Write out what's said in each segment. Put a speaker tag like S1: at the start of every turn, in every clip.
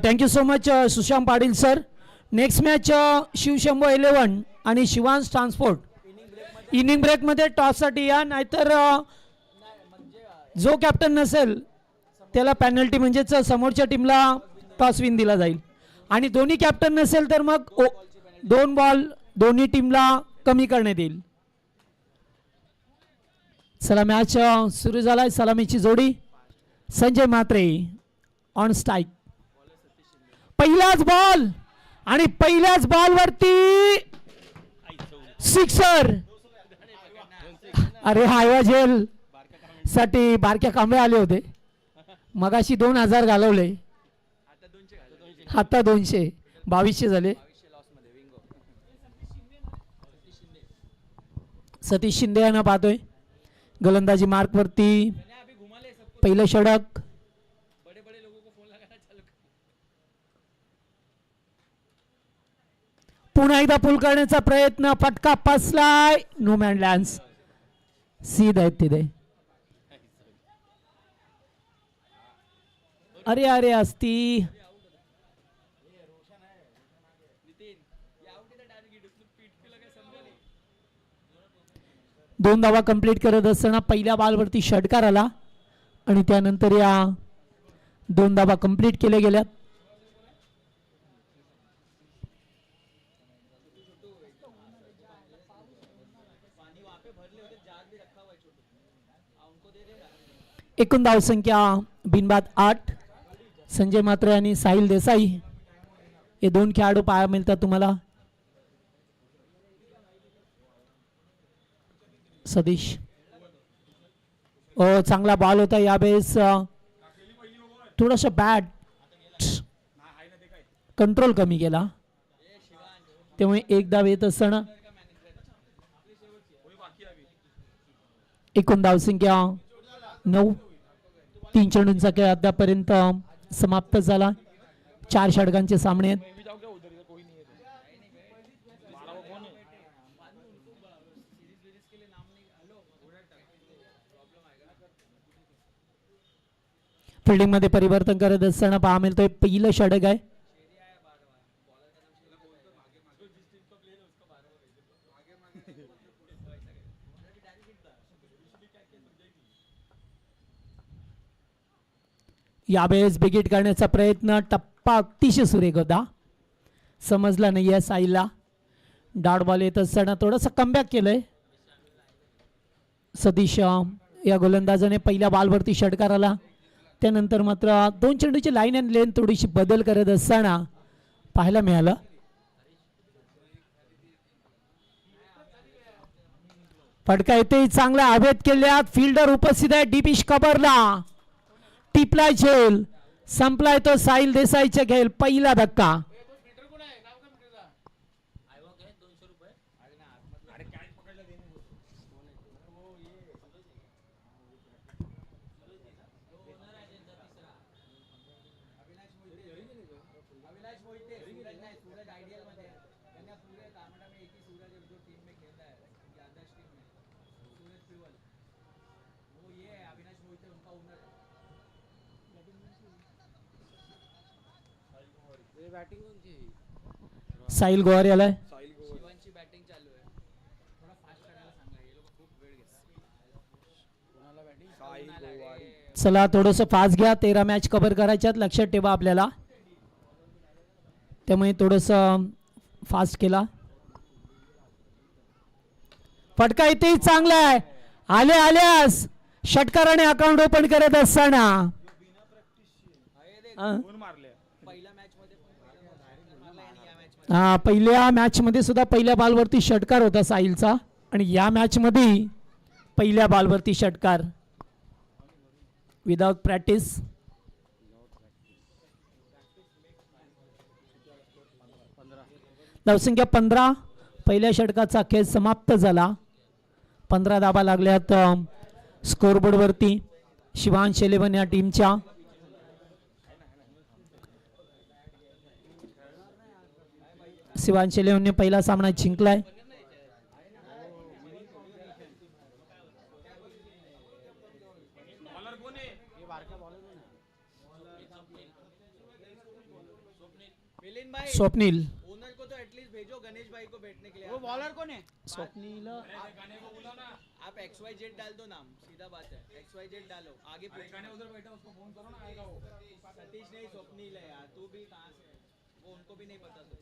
S1: Thank you so much Sushant Patil sir. Next match Shivshambho 11 आणि Shivansh transport. Inning ब्रेकमध्ये टॉससाठी या, नाहीतर जो कॅप्टन नसेल त्याला पॅनल्टी म्हणजेच समोरच्या टीमला टॉस विन दिला जाईल. आणि दोन्ही कॅप्टन नसेल तर मग 2 बॉल दोन्ही टीमला कमी करण्यात येईल. चला मॅच सुरू झालाय. सलामीची जोडी संजय म्हात्रे ऑन स्ट्राईक. पहिलाच बॉल आणि पहिल्याच बॉलवरती सिक्सर. अरे हायवा जेल साठी बारक्या कांबळे आले होते मगाशी. 2000 घालवले, आता 200, 2200 झाले. सतीश शिंदे यांना पाहतोय गोलंदाजी मार्क वरती. पहिलं षटक. पुन्हा एकदा पुल करण्याचा प्रयत्न. फटका फसलाय. No man lands. सीध आहेत तिथे. अरे अरे असती. 2 धावा कंप्लीट करत असताना पहिल्या बॉलवरती षटकार आला आणि त्यानंतर या 2 धावा कंप्लीट केल्या गेल्यात. एकूण धाव संख्या बिनबाद 8. संजय म्हात्रे आणि साहिल देसाई हे 2 खेळाडू पाहायला मिळतात तुम्हाला. सतीश चांगला बॉल होता यावेळेस. थोडासा बॅट कंट्रोल कमी केला त्यामुळे एक धाव येत असताना एकूण धावसंख्या 9. 3 चेंडूंचा खेळ आतापर्यंत समाप्त झाला. 4 षटकांचे सामने आहेत. फिल्डिंग मध्ये परिवर्तन करत असताना पाहा मिळतोय पहिलं षटक आहे. यावेळेस बिगिट करण्याचा प्रयत्न. टप्पा अतिशय सुरेख होता, समजला नाही आहे साईला. डॉट बॉल येत असताना थोडंसं कमबॅक केलंय सतीश या गोलंदाजाने. पहिल्या बॉलवरती षटकार आला त्यानंतर मात्र 2 चेंडूची लाईन अँड लेंथ थोडीशी बदल करत असताना पाहायला मिळालं. फटका येते चांगला हवेत केल्यात. फिल्डर उपस्थित आहे. डीपिश कबरला टिपलाय झेल. संपलाय तो साहिल देसाईचा खेळ. पहिला धक्का. साहिल गोवारी आलाय. चला थोडंसं फास्ट घ्या. 13 मॅच कव्हर करायच्यात लक्षात ठेवा आपल्याला, त्यामुळे थोडंसं फास्ट केला. फटका इथे चांगला आहे. आल्यास षटकाराने अकाउंट ओपन करत असताना पहिल्या मॅच मध्ये सुद्धा पहिल्या बॉलवरती षटकार होता साहिलचा आणि या मॅच मध्ये पहिल्या बॉलवरती षटकार विदाउट प्रॅक्टिस. धावसंख्या 15. पहिल्या षटकाचा खेळ समाप्त झाला. 15 धावा लागल्यात स्कोरबोर्ड वरती शिवांश 11 या टीमच्या. शिवांश 11 ने पहिला सामना जिंकलाय.
S2: मिलिंद भाई
S1: स्वप्नील
S2: ओनर को तो एटलीस्ट भेजो गणेश भाई को बैठने के लिए।
S3: वो बॉलर कौन है?
S1: स्वप्नील
S2: आप XYZ डाल दो नाम, सीधा बात है, XYZ डालो आगे उधर बैठा उसको फोन करो ना, आएगा वो। सतीश नहीं स्वप्नील है यार, तू भी कहाँ से है? वो उनको भी नहीं पता तो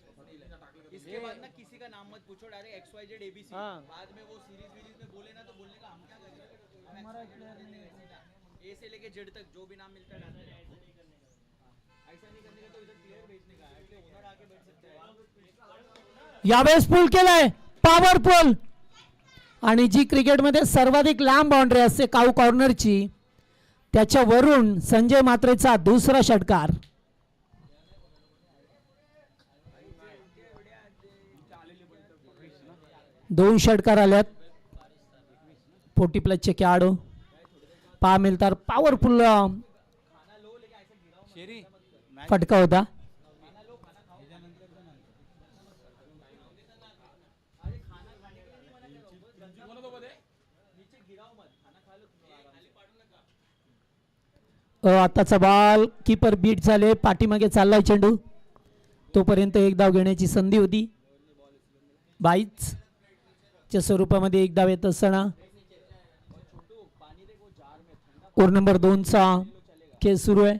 S2: स्वप्नील है। इसके बाद ना किसी का नाम मत पूछो, डायरेक्ट XYZ ABC। बाद में वो सीरीज वीरीज में बोले ना तो बोलने का हम क्या करेंगे, हमारा ए से लेके जेड तक जो भी नाम मिलता है डालते हैं। ऐसा नहीं करने का तो इधर प्लेयर भेजने का है, इसलिए ओनर आके बैठ सकते हैं।
S1: यावेळेस पूल केलाय पॉवरफुल आणि जी क्रिकेटमध्ये सर्वाधिक लांब बाउंड्री असते काऊ कॉर्नरची त्याच्यावरून संजय मात्रेचा दुसरा षटकार. दोन षटकार आल्यात. 40+ खेळाडू पहा मिळतात. पॉवरफुल
S3: शेरी
S1: फटका होता. आताचा बॉल कीपर बीट झाले. पाठीमागे चाललाय चेंडू. तोपर्यंत एक धाव घेण्याची संधी होती. 22 च्या स्वरूपामध्ये एक धाव येत असताना ओव्हर नंबर 2 चा खेळ सुरू आहे.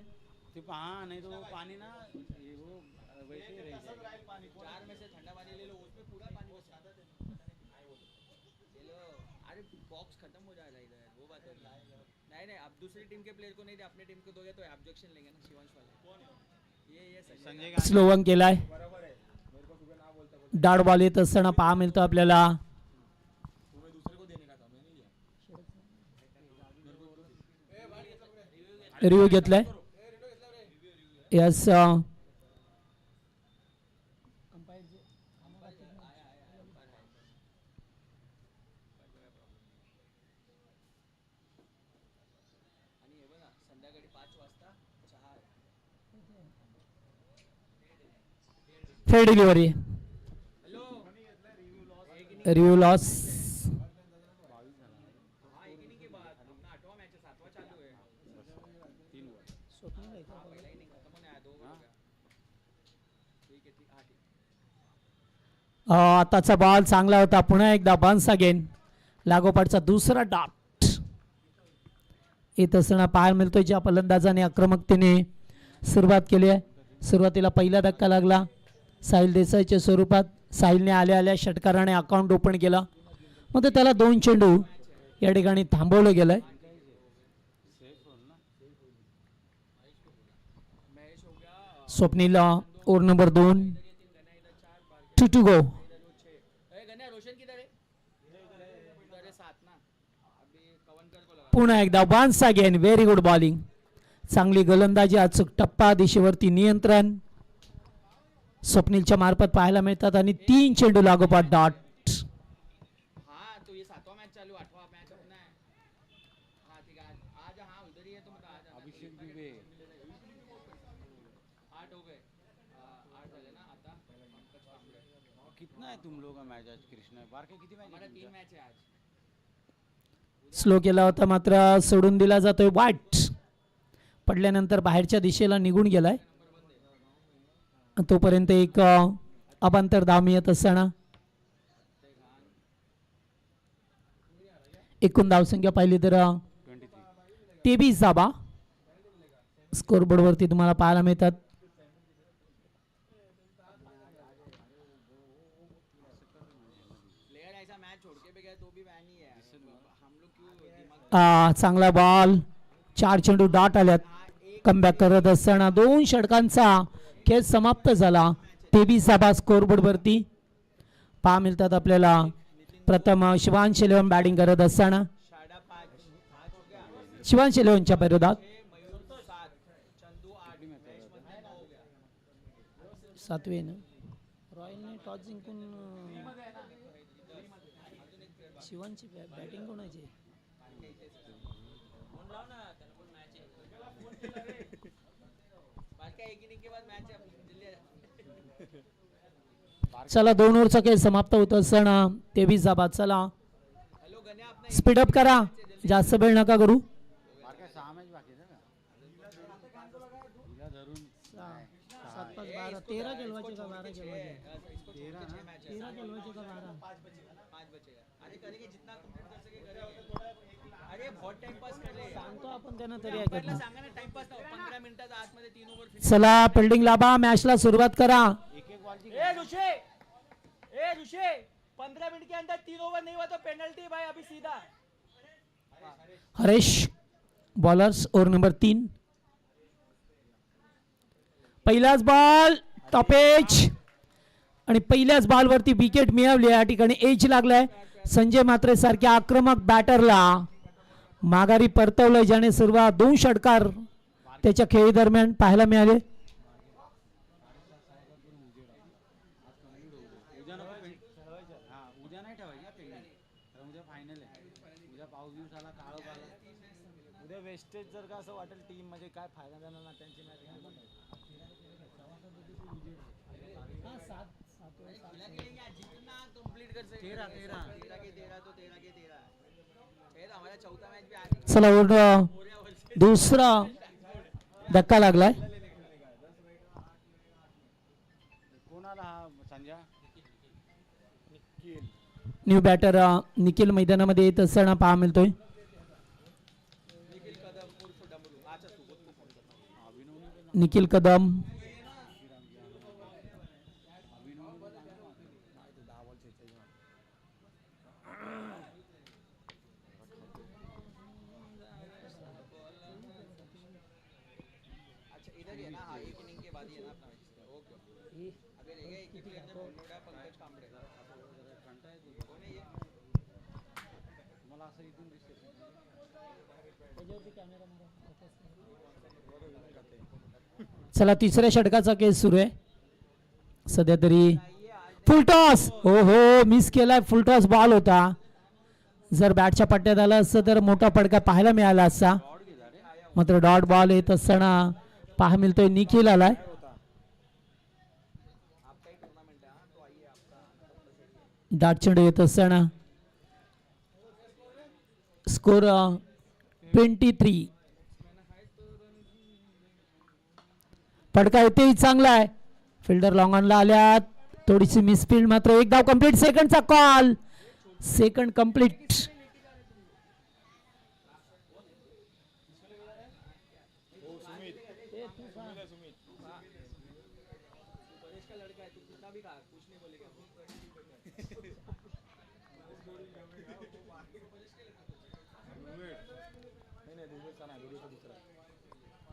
S3: हाँ नहीं तो वो पानी ना ये वो वैसे ही रह जाएगा।
S2: जार में से ठंडा पानी ले लो, उसमें पूरा पानी बस आधा दे लो। अरे बॉक्स खत्म हो जाएगा इधर, वो बात है। नहीं नहीं, अब दूसरी टीम के प्लेयर को नहीं दे, अपने टीम को दोगे तो ऑब्जेक्शन लेंगे ना शिवांश वाले। ये
S3: संजय गांधी
S1: स्लो वन केलाय. डाड बॉल येत असताना पहा मिळतो आपल्याला. रिव्ह्यू घेतलाय. यस
S2: संध्याकाळी 5 वाजता चहा आहे.
S1: Fair delivery. Review loss.
S2: हाँ एक इनिंग के बाद अपना 8वां मैच है, 7वां चालू है। पहला इनिंग खत्म होने आया, 2 हो गया। ठीक है, ठीक, हाँ ठीक।
S1: आताचा बॉल चांगला होता. पुन्हा एकदा बाउन्स अगेन. लागोपाठचा दुसरा डॉट येत असताना पाहायला मिळतोय. ज्या फलंदाजाने आक्रमकतेने सुरुवात केली आहे. सुरुवातीला पहिला धक्का लागला साहिल देसाईच्या स्वरूपात. साहिलने आल्या आल्या षटकाराने अकाउंट ओपन केला. मग त्याला 2 चेंडू या ठिकाणी थांबवलं गेलंय. स्वप्नील ओव्हर नंबर 2 2 गो.
S2: गन्या रोशन किधर है? इधर है 7 ना। अभी कवनकर को लगा।
S1: पुन्हा एकदा bounce again. Very good bowling. चांगली गोलंदाजी. अचूक टप्पा. दिशेवरती नियंत्रण स्वप्नीलच्या मार्फत पाहायला मिळतात. आणि 3 चेंडू लागोपाठ डॉट.
S2: हाँ तो ये 7वां मैच चालू, 8वां मैच अपना है। हाँ ठीक है, आज हाँ उधर ही है तो मतलब आज
S3: अभिषेक दुबे
S2: 8 हो गए। 8 झाले ना आता। पंकज कांबळे।
S3: कितना है तुम लोग का मैच आज कृष्णा? बारके किती मैच?
S2: हमारा 3 मैच है आज।
S1: स्लो केला होता मात्र सोडून दिला जातोय. वाईट पडल्यानंतर बाहेरच्या दिशेला निघून गेलाय. तोपर्यंत एक अबांतर धाव मिळत असताना एकूण धावसंख्या पाहिली तर 23 धावा स्कोरबोर्ड वरती तुम्हाला पाहायला मिळतात.
S2: प्लेयर ऐसा मैच छोड़ के भी गया तो भी वैन ही है। हम लोग क्यों दिमाग
S1: चांगला बॉल. 4 चेंडू डॉट आल्यात. कमबॅक करत असताना 2 षटकांचा खेळ समाप्त झाला. 23 धावा स्कोरबोर्ड वरती पहा मिळतात आपल्याला. प्रथम शिवांश इलेव्हन बॅटिंग करत असताना
S2: 5.5 हो गया।
S1: शिवांश इलेव्हनच्या विरोधात
S2: मयूर 7, चंदू 8, महेश मध्ये 9 हो गया।
S1: 7वें ना रॉयलने टॉस जिंकून शिवांची बॅटिंग कोणाची?
S2: बाकी एक इनिंग के बाद मैच है दिल्ली।
S1: चला 2 ओव्हरचा खेळ समाप्त होत असताना 23 धावा. चला
S2: हेलो गन्या अपना
S1: स्पीडअप करा. जास्त वेळ नका करू.
S3: बारके 6 मैच बाकी है ना? हिला धरून 7
S1: पाच 12 13 खेळवायचे का 12 खेळवायचे?
S2: इसको छोड़ के 6 मैच है
S1: 13 खेळवायचे का 12?
S2: 5 बचेगा अरे करेंगे जितना कंप्लीट कर सके करेंगे अरे बहुत टाइम पास कर ले
S1: सांगतो आपण त्यांना तरी ऐकत
S2: पहिला
S1: नाही.
S2: सांगा ना टाइम पास 15 मिनिटात आतमध्ये 3 ओव्हर
S1: चला फिल्डिंग लाभा, मॅचला सुरुवात करा.
S3: एक एक बॉल की
S2: ए ऋषे 15 मिनट के अंदर 3 ओवर नहीं हुआ तो पेनल्टी भाई अभी सीधा
S1: हरेश बॉलर्स ओव्हर नंबर 3. पहिलाच बॉल टॉपेज आणि पहिल्याच बॉलवरती विकेट मिळवली. या ठिकाणी एज लागलाय संजय मात्रे सारख्या आक्रमक बॅटरला माघारी परतवलंय, ज्याने सर्व 2 षटकार त्याच्या खेळी दरम्यान पाहायला मिळाले.
S3: उद्या नको हा उद्या नाही ठेवायची पेंडिंग, कारण उद्या फायनल आहे. उद्या पाऊस दिवस आला काळोख आला, उद्या वेस्टेज जर का असं वाटेल टीम म्हणजे काय फायदा देणार ना त्यांची मॅच.
S2: जितना कंप्लीट कर सके 13 के 13 तो 13 के 13 हमारा चौथा मैच भी आगे
S1: चला दुसरा धक्का लागलाय.
S3: कोणाला हा संजय
S1: न्यू बॅटर निखिल मैदानामध्ये येत असताना पहा मिळतोय. निखिल कदम
S2: अच्छा इधर ही है ना हाँ एक इनिंग के बाद ही है ना अपना मैच ओके अबे रहेगा एक ही प्लेयर ने बोललोडा पंकज कांबळे कोण आहे ये
S3: मला असं इथून दिसते.
S1: चला तिसऱ्या षटकाचा केस सुरू आहे सध्या तरी. फुल टॉस हो हो मिस केलाय. फुल टॉस बॉल होता. जर बॅटच्या पट्ट्यात आला असतं तर मोठा फटका पाहायला मिळाला असता. मात्र डॉट बॉल येत असताना पहा मिळतोय निखिल आलाय. डाट चेंडू येत असताना स्कोर 23. फटका येतेही चांगला आहे. फिल्डर लॉंग ऑनला आल्यात. थोडीशी मिसफिल्ड मात्र एक धाव कंप्लीट. सेकंडचा call. Second complete.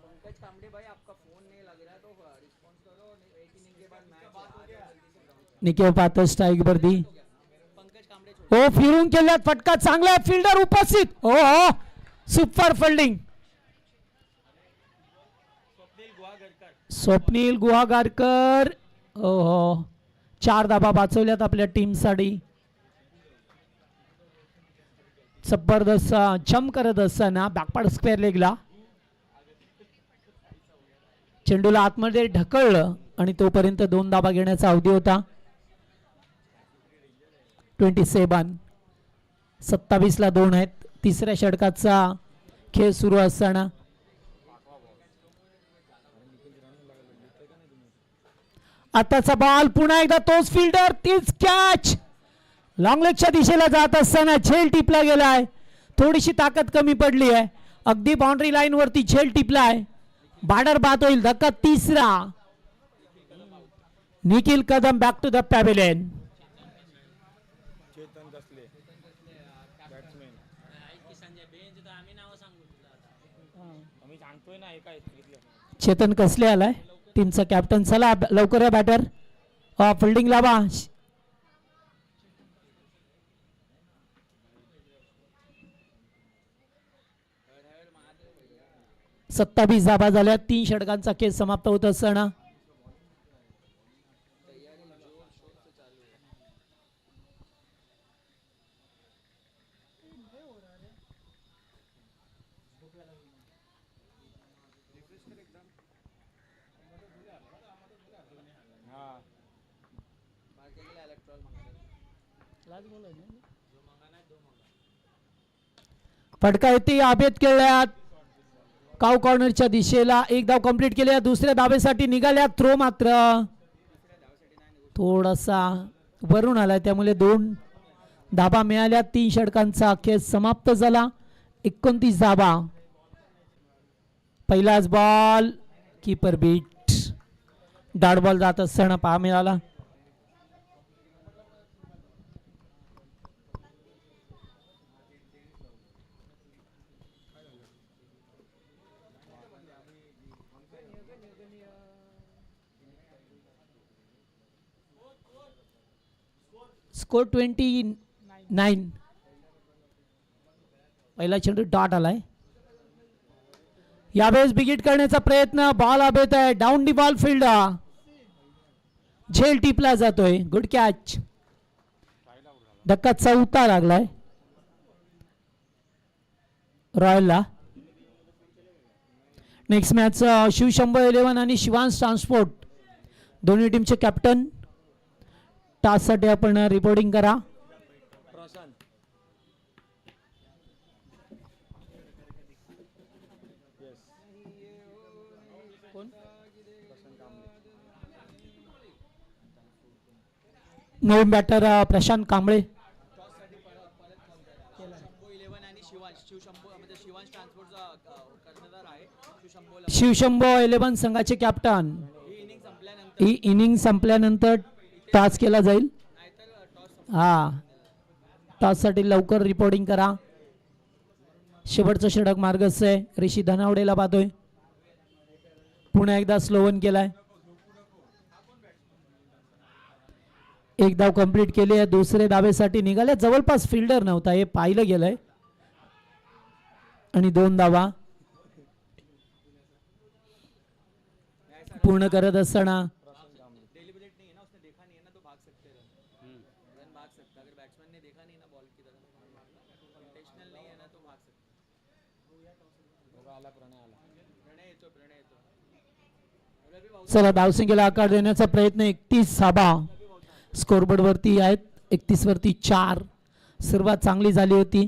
S2: Pankaj Kamble भाई आपका फोन नहीं लग रहा है तो रिस्पॉन्स करो एक इनिंग के बाद मैच
S1: निखिल पात्र स्ट्राईक वरती.
S2: पंकज कांबळे
S1: हो फिरून केल्यात. फटका चांगला आहे. फिल्डर उपस्थित. हो हो सुपर फिल्डिंग. स्वप्नील गुहागरकर हो हो 4 धाबा वाचवल्यात आपल्या टीमसाठी. जबरदस्त जम करत असताना बॅकपार्ट स्क्वेअर लेगला चेंडूला आतमध्ये ढकललं आणि तोपर्यंत 2 धाबा घेण्याचा अवधी होता. 27 ला 2 आहेत. तिसऱ्या षटकाचा खेळ सुरू असताना आताचा बॉल पुन्हा एकदा तोच फिल्डर तीच कॅच. लॉंग लेगच्या दिशेला जात असताना झेल टिपला गेलाय. थोडीशी ताकद कमी पडली आहे. अगदी बाउंड्री लाईन वरती झेल टिपलाय. बॉर्डर बाद होईल. धक्का तिसरा. Nikhil Kadam back to the pavilion. Chetan Kasle आलाय टीमचा कॅप्टन. चला लवकर या बॅटर फिल्डिंग लावा. 27 धाबा झाल्या. 3 षटकांचा खेळ समाप्त होत असताना फटका येते. आबेद केल्यात काव कॉर्नरच्या दिशेला एक धाव कंप्लीट केल्या. दुसऱ्या धावेसाठी निघाल्या. थ्रो मात्र थोडासा वरून आला, त्यामुळे 2 धाबा मिळाल्या. 3 षटकांचा खेळ समाप्त झाला. 29 धाबा. पहिलाच ball keeper beat. Dot ball जात असताना पहा मिळाला. स्कोर 29. पहिला चेंडू डॉट आलाय. यावेळेस बिगिट करण्याचा प्रयत्न. बॉल अभेत आहे. Down the ball field. झेल टिपला जातोय. Good catch. धक्का चौथा लागलाय रॉयलला. नेक्स्ट मॅच शिवशंभो 11 आणि शिवांश ट्रान्सपोर्ट दोन्ही टीमचे कॅप्टन. टाससाठी आपण रिपोर्टिंग करा. नवीन बॅटर प्रशांत कांबळे.
S2: शिवशंभो 11 आणि शिवशंभो म्हणजे शिवांश ट्रान्सपोर्टचा कर्णधार आहे.
S1: शिवशंभो 11 संघाचे कॅप्टन.
S2: ही इनिंग संपल्यानंतर
S1: ही इनिंग संपल्यानंतर टॉस केला जाईल. हा, टॉससाठी लवकर रिपोर्टिंग करा. शेवटचं षटक मार्गस्थ आहे. ऋषी धनावडेला पाहतोय. पुन्हा एकदा स्लोवन केलाय. एक धाव कंप्लीट केली आहे. दुसरे धावेसाठी निघाले. जवळपास फिल्डर नव्हता हे पाहिलं गेलंय. आणि 2 धावा पूर्ण करत असताना
S2: डेलिबरेट नहीं है ना, उसने देखा नहीं है ना, तो भाग सकते रन भाग सकता. अगर बैट्समैन ने देखा नहीं ना बॉल की तरफ, इंटेंशनल नहीं है ना, तो भाग सकते. प्रणय येतो.
S1: चला धावसंख्येला आकार देण्याचा प्रयत्न. 31 धाबा स्कोरबोर्ड वरती आहेत. 31 वरती 4. सुरुवात चांगली झाली होती,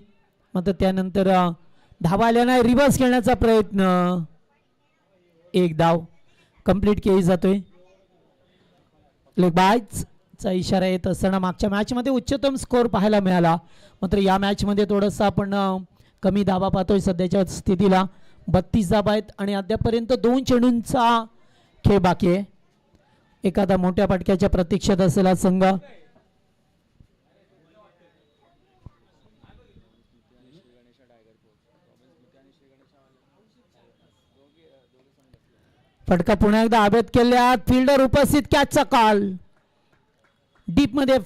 S1: मात्र त्यानंतर धावा आल्या नाही. रिव्हर्स खेळण्याचा प्रयत्न. एक धाव कंप्लीट केली जातोय. लेग बायचा इशारा येत असताना मागच्या मॅच मध्ये उच्चतम स्कोर पाहायला मिळाला, मात्र या मॅच मध्ये थोडंसं आपण कमी धावा पाहतोय. सध्याच्या स्थितीला 32 धाबा आहेत आणि अद्यापर्यंत 2 चेंडूंचा खेळ बाकी आहे. एखादा मोठ्या फटक्याच्या प्रतीक्षेत असलेला संघ फटका पुन्हा एकदा अभेद केल्यात. फिल्डर उपस्थित. कॅचचा कॉल. डीप मध्ये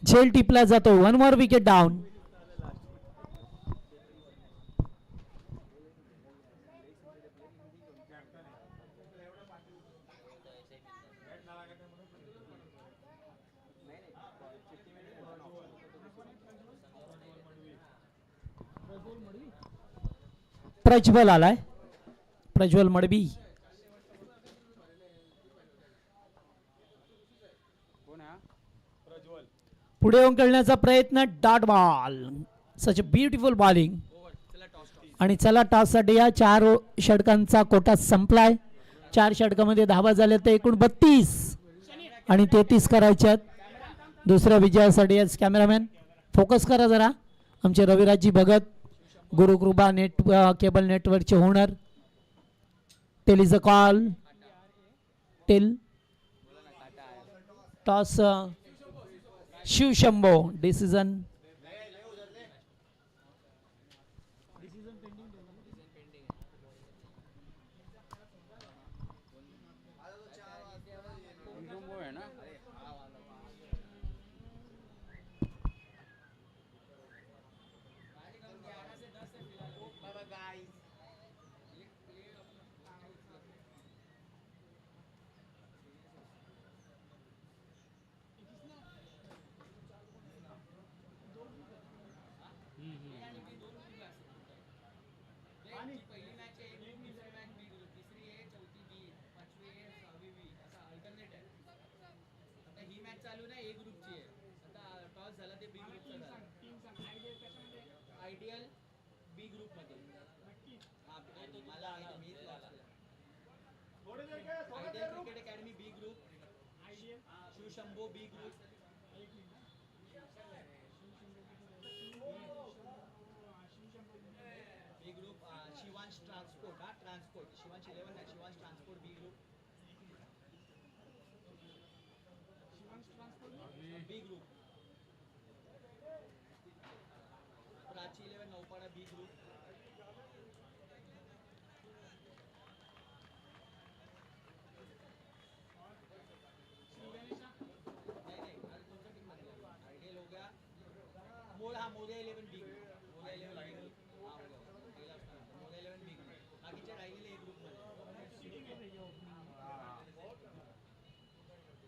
S1: झेल टिपला जातो. 1 मोर विकेट डाऊन. प्रज्वल आलाय. प्रज्वल मडबी. पुढे येऊन खेळण्याचा प्रयत्न. Dot ball. Such a beautiful bowling. आणि चला टॉससाठी या 4 षटकांचा कोटा संपलाय. 4 षटकामध्ये धावा झाल्या तर एकूण 32 आणि 33 करायच्यात. दुसऱ्या विजयासाठी आज कॅमेरामॅन फोकस करा जरा. आमचे रविराजजी भगत, गुरुकृपा केबल नेटवर्कचे owner. Tail is a call. Tail. Toss Shivshambho. Decision
S2: चालू ना ए ग्रुपची आहे. आता टॉस झाला ते बी ग्रुपचा झाला. आयडियल बी ग्रुप मध्ये. हा तो आयडियल क्रिकेट अकॅडमी बी ग्रुप, शिवशंभो बी ग्रुप, बी ग्रुप, शिवांश ट्रान्सपोर्ट, हा ट्रान्सपोर्ट, शिवांश 11 नाही, शिवांश ट्रान्सपोर्ट बी ग्रुप, बी ग्रुप, प्राची 11 नौपाडा बी ग्रुप, आइडियल हो गया, मोर, हाँ मोरे 11 बी ग्रुप, मोरे 11 बी ग्रुप, हाँ हो गया, पहिला असता मोरे 11 बी ग्रुप, बाकीचे राहिलेले ए ग्रुप मध्ये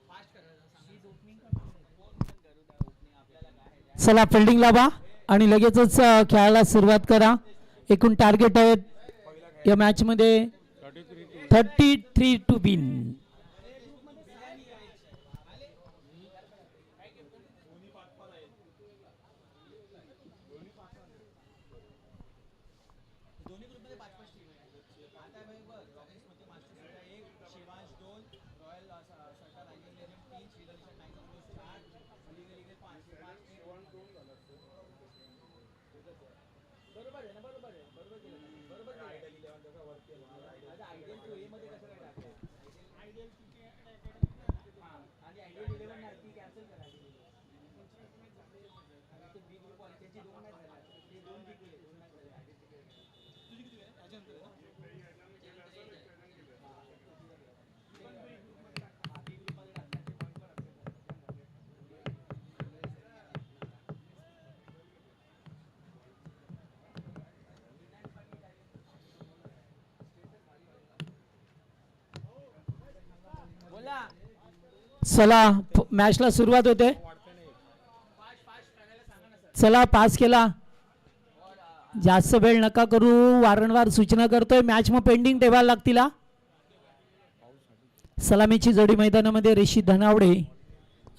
S2: फास्ट करायचं सांगा, ओपनिंग करू द्या, ओपनिंग आपल्याला काय आहे.
S1: चला फिल्डिंग लावा आणि लगेचच खेळायला सुरुवात करा. एकूण टार्गेट आहेत या मॅच मध्ये 33 टू विन.
S2: दोन्ही ग्रुपमध्ये 5-5 टीम आहे. आता आहे बघ, रॉकेट मध्ये मास्टर सेट आहे 1, शिवांश 2, रॉयल सरकार रायगड लेजेंड 3, श्रीलंका टायगर्स 4, अलीगड 5, 5 बरोबर आहे ना, बरोबर आहे, बरोबर केलं ना, बरोबर केलं. आयडियल 11 जसं वरती आहे. आता आयडियल टू ए मध्ये कसं काय टाकलं? आयडियल हां, आणि आयडियल 11 नाही, ती कॅन्सल करा. आणि ते बी ग्रुप वाले त्याची 2 मॅच झाल्या, ते 2 जिंकले, 2 मॅच झाल्या. तुझी किती आहे? अजून हा, बी ग्रुप मध्ये टाकला, ते पॉईंट पण बोला.
S1: चला मॅचला सुरुवात होते. चला पास केला. जास्त वेळ नका करू, वारंवार सूचना करतोय. मॅच मग पेंडिंग ठेवायला लागतील हा. सलामीची जोडी मैदानामध्ये ऋषी धनावडे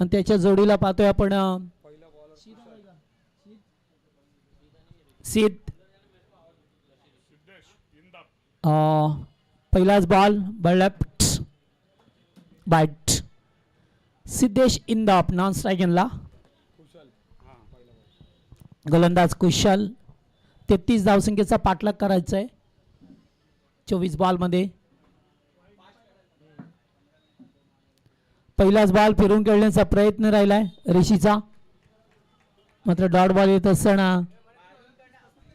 S1: आणि त्याच्या जोडीला पाहतोय आपण सिद्ध. पहिलाच ball left bat Siddhesh Indap non स्ट्रायकनला. गोलंदाज कुशल. 33 धावसंख्येचा पाठलाग करायचा आहे 24 बॉलमध्ये. पहिलाच बॉल फिरून खेळण्याचा प्रयत्न राहिलाय ऋषीचा, मात्र डॉट बॉल येत असताना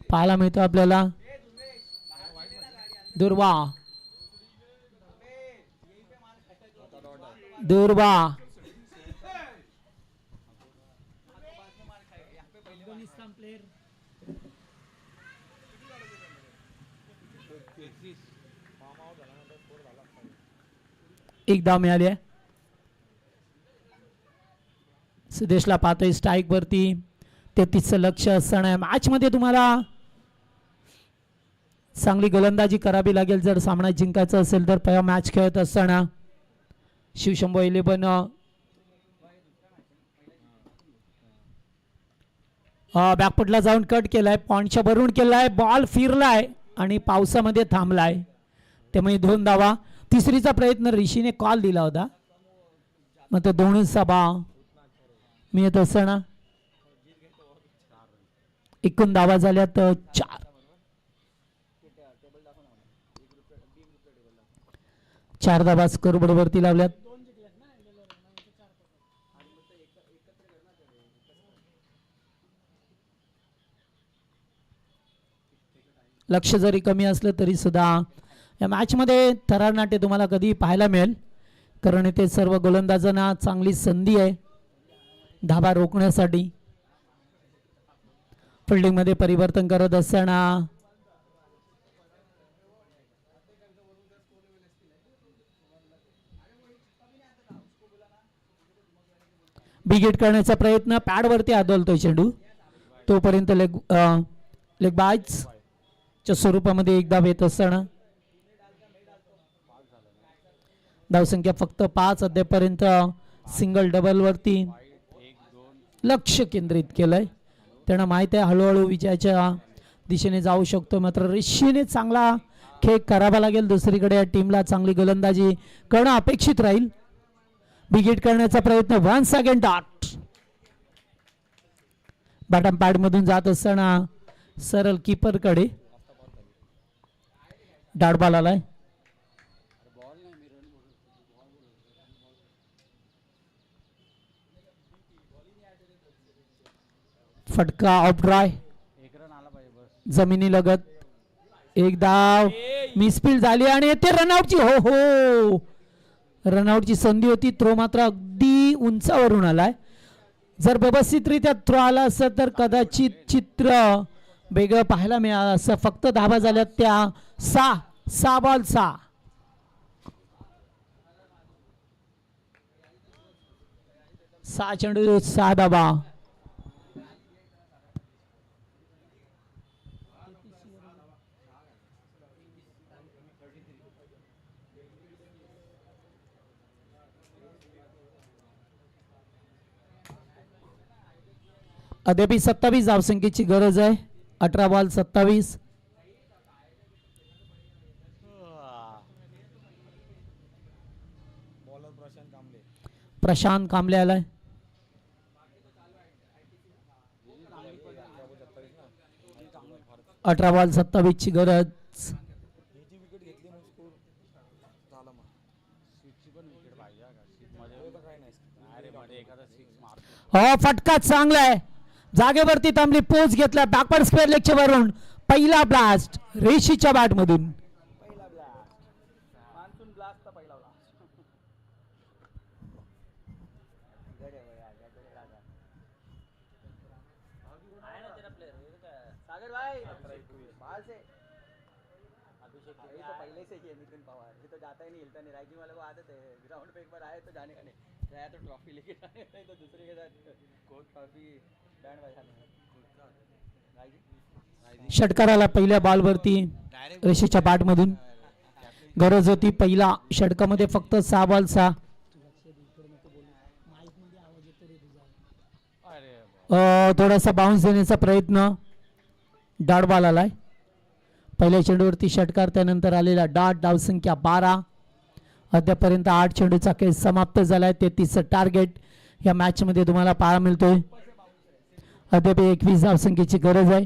S1: पाहायला मिळतो आपल्याला. दुर्वा दुर्वा अफगाणिस्तान प्लेयर. एक धाव मिळाली आहे. सिद्धेशला पाहतोय स्ट्राईक वरती. 33चं लक्ष असताना मॅच मध्ये तुम्हाला चांगली गोलंदाजी करावी लागेल जर सामना जिंकायचा असेल तर. पहिला मॅच खेळत असताना शिवशंभो 11 बॅकफुटला जाऊन कट केलाय, पॉइंटच्या भरून केलाय, बॉल फिरलाय आणि पावसामध्ये थांबलाय, त्यामुळे 2 धावा. तिसरीचा प्रयत्न ऋषीने कॉल दिला होता, मग ते दोन्ही सभा मिळत असताना एकूण धावा झाल्यात 4. 4 धावा स्कोर बोर्डवरती लावल्यात. लक्ष जरी कमी असलं तरी सुद्धा या मॅच मध्ये थरारनाट्य तुम्हाला कधी पाहायला मिळेल, कारण इथे सर्व गोलंदाजांना चांगली संधी आहे धावा रोखण्यासाठी. फिल्डिंग मध्ये परिवर्तन करत असताना बिगेट करण्याचा प्रयत्न, पॅड वरती आदळतोय चेंडू, तोपर्यंत लेग बाज च्या स्वरूपामध्ये एक धाव येत असताना धावसंख्या फक्त 5. अद्यापर्यंत सिंगल डबल वरती लक्ष केंद्रित केलंय. त्यांना माहित आहे हळूहळू विजयाच्या दिशेने जाऊ शकतो, मात्र ऋषीने चांगला खेळ करावा लागेल. दुसरीकडे या टीमला चांगली गोलंदाजी करणं अपेक्षित राहील. बिगिट करण्याचा प्रयत्न. 1 सेकंड डॉट. बॉटम पॅड मधून जात असताना सरळ कीपर कडे डॉट बॉल आलाय. फटका ऑफ ड्राय.
S3: एक रन आला पाहिजे बस.
S1: जमिनी लगत. एक धाव मिसफील्ड झाली आणि येथे रनआउटची. हो हो, रनआउटची संधी होती. थ्रो मात्र अगदी उंचावरून आलाय. जर व्यवस्थितरित्या थ्रो आला असत तर कदाचित चित्र वेगळं पाहायला मिळालं असं. फक्त धाबा झाल्यात त्या 6 बॉल 6. सहा चेंडू 6 धाबा. अद्याप 27 धावसंख्येची गरज आहे. 18 बॉल 27.
S3: बॉलर प्रशांत कांबळे.
S1: प्रशांत कांबळे आलाय. अठरा बॉल 27 ची गरज.
S3: विकेट घेतली मग स्कोर झाला. मग सिक्सची पण विकेट पाहिजे का? सिक्स मध्ये तर काय नाही. अरे मध्ये एखादा सिक्स मारतो.
S1: हो, फटका चांगला आहे. जागेवरती थांबली. पोच घेतला बॅकवर्ड स्क्वेअर लेगच्या वरून. पहिला ब्लास्ट रेशीच्या बॅट मधून.
S2: पहिला ब्लास्ट. मान्सून ब्लास्टचा पहिला ब्लास्ट. सागर भाई बाहर से अभी तो पहले से ही है नितिन पवार. ये तो जाता ही नहीं, हिलता नहीं. राइजिंग वाले को आदत है ग्राउंड पे एक बार आए तो जाने का नहीं. गया तो ट्रॉफी लेके जाने का नहीं तो दूसरे के साथ ट्रॉफी बैंड बजाने.
S1: षटकाराला पहिल्या बॉलवरती रेषेच्या बॅट मधून गरज होती. पहिला षटकामध्ये फक्त 6 बॉल 6. थोडासा बाउन्स देण्याचा प्रयत्न. डॉट बॉल आलाय. पहिल्या चेंडूवरती षटकार, त्यानंतर आलेला डॉट. धावसंख्या 12. अद्यापर्यंत 8 चेंडूचा खेळ समाप्त झालाय. 33चं टार्गेट या मॅच मध्ये तुम्हाला पाहायला मिळतोय. अद्याप 21 धावसंख्येची गरज आहे.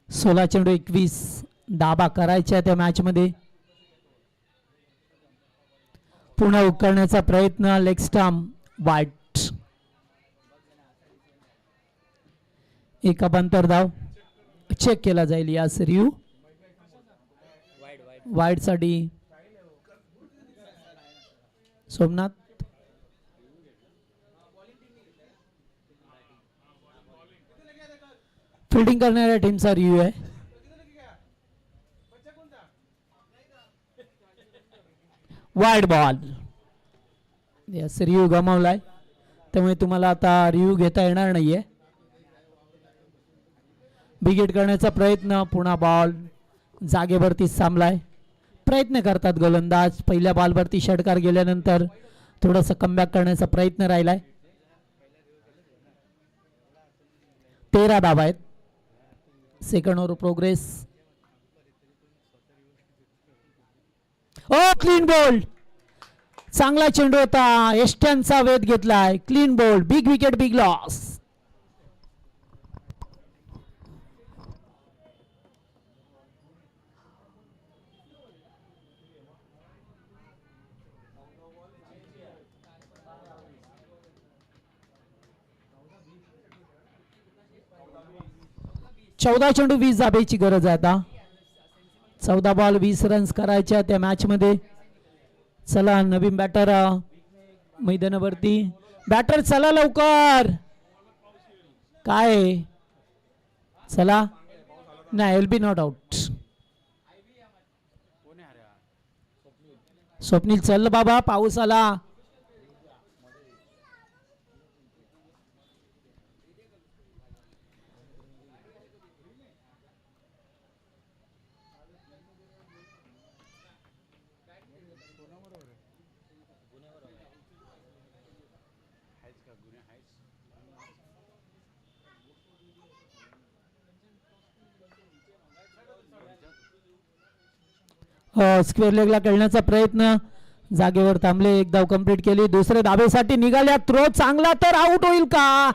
S1: 16 चेंडू 21 धाबा करायच्या त्या मॅच मध्ये. पुन्हा उकळण्याचा प्रयत्न. लेग स्टंप वाईट. एका बंतर धाव चेक केला जाईल या रिव्ह्यू. वाईड साठी सोमनाथ. फिल्डिंग करणाऱ्या टीमचा रिव्ह्यू आहे. Wide ball. यस, रिव्ह्यू गमावलाय, त्यामुळे तुम्हाला आता रिव्ह्यू घेता येणार नाहीये. बिगेट करण्याचा प्रयत्न. पुन्हा बॉल जागेवरती थांबलाय. प्रयत्न करतात गोलंदाज. पहिल्या बॉलवरती षटकार गेल्यानंतर थोडंसं कमबॅक करण्याचा प्रयत्न राहिलाय. 13 धावा आहेत. Second over progress. Oh, clean bowled. चांगला चेंडू होता. एष्ट्यांचा वेध घेतलाय. Clean bowled. Big wicket, big loss. चौदा चेंडू 20 धाब्याची गरज आहे आता. 14 बॉल 20 रन्स करायच्या त्या मॅच मध्ये. चला, नवीन बॅटर मैदानावरती. बॅटर चला लवकर. काय चला. नाही, L B not out. Swapnil चल बाबा, पाऊस आला. स्क्वेअर लेगला खेळण्याचा प्रयत्न, जागेवर थांबले, एक धाव कंप्लीट केली, दुसरे धाबेसाठी निघाल्या. थ्रो चांगला तर आउट होईल का,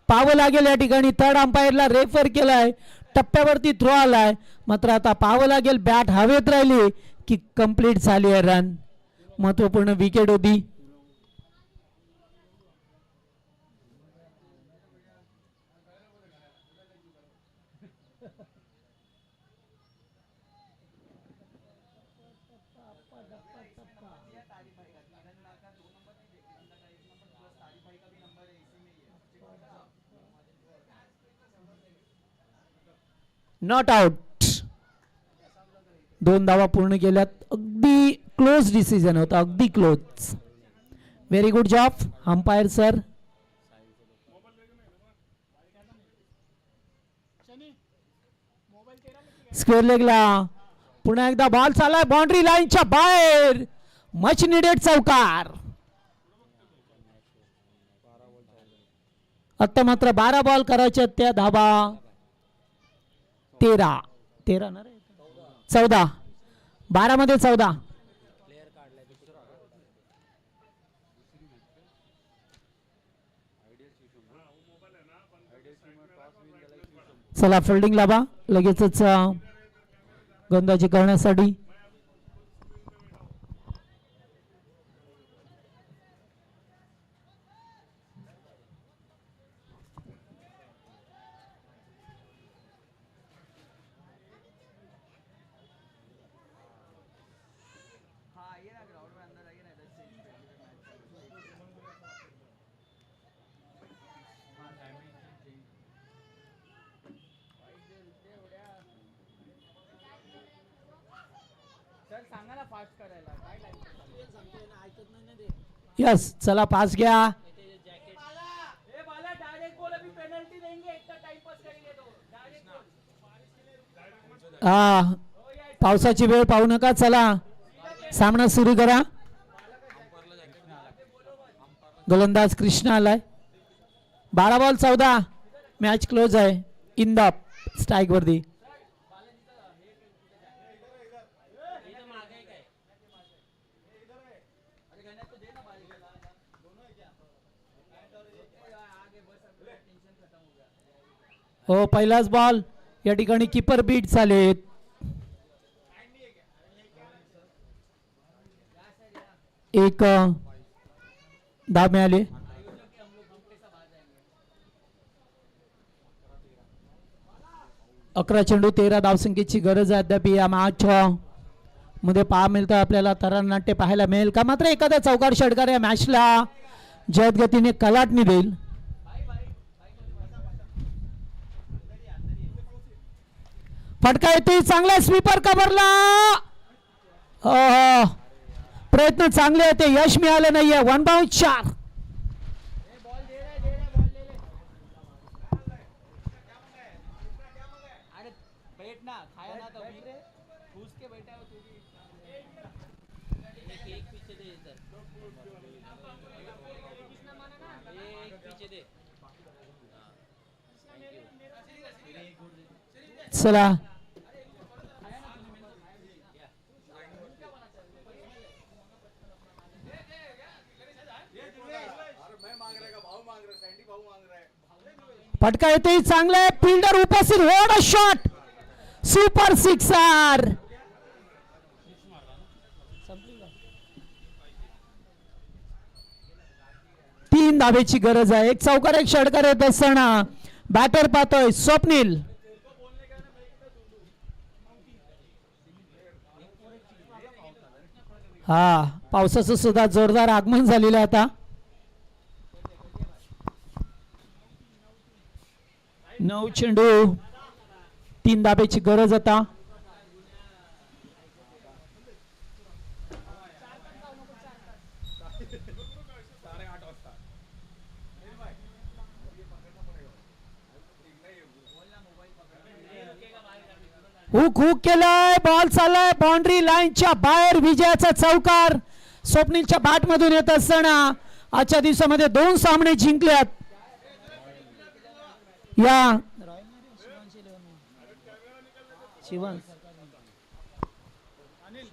S1: पाहावं लागेल. या ठिकाणी थर्ड अंपायरला रेफर केलाय, टप्प्यावरती थ्रो आलाय, मात्र आता पाहावं लागेल बॅट हवेत राहिली की कंप्लीट झाली आहे रन. महत्वपूर्ण विकेट होती. Not out. 2 धावा पूर्ण केल्यात. अगदी क्लोज डिसिजन होता, अगदी close. Very good job umpire sir. Square लेगला पुन्हा एकदा बॉल चाललाय बाउंड्री लाईनच्या बाहेर. मच निडेड चौकार. आता मात्र 12 बॉल करायचे, त्या धाबा 13 ना रे, 14. 12 मध्ये 14. चला फिल्डिंग लावा लगेचच गोलंदाजी करण्यासाठी.
S2: हाँ ये ना ग्राउंड में अंदर आइए ना, इधर से सर सांगा ना फास्ट करायला काय टाइम
S1: यस चला पास घ्या.
S2: ए बाला डायरेक्ट बोल, अभी पेनल्टी देंगे, इतना टाइम पास करेंगे तो डायरेक्ट बोल.
S1: हा पावसाची वेळ पाहू नका. चला सामना सुरू करा. गोलंदाज कृष्ण आलाय. 12 बॉल 14. मॅच क्लोज आहे. इन द स्ट्राईक वरती. हो पहिलाच बॉल या ठिकाणी कीपर बीट झालेत. एक धाव मिळाले. 11 चेंडू 13 धावसंख्येची गरज आहे अद्याप या मॅच मध्ये. पहा मिळतं आपल्याला तरणनाट्य पाहायला मिळेल का, मात्र एखादा चौकार षटकार या मॅचला जयद गतीने कलाटणी देईल. फटका येतोय चांगला, स्वीपर कव्हरला. प्रयत्न चांगले होते, यश मिळालं नाहीये. 1 बाउंड 4.
S2: अरे बैठ ना, खाया ना तो पूछ के बैठा हो तू भी. एक पीछे दे इधर, एक पीछे दे.
S1: चला फटका येतोय चांगला आहे. फिल्डर उपस्थित. What a shot, super sixer. 3 धावेची गरज आहे. एक चौकार एक षटकार येत असताना बॅटर पाहतोय स्वप्नील. हा पावसाचं सुद्धा जोरदार आगमन झालेलं आहे आता. 9 चेंडू 3 धाब्याची गरज आता. हुक केलाय, बॉल चाललाय बाउंड्री लाईनच्या बाहेर. विजयाचा चौकार स्वप्नीलच्या बॅट मधून येत असताना आजच्या दिवसामध्ये 2 सामने जिंकल्यात. या
S3: अनिल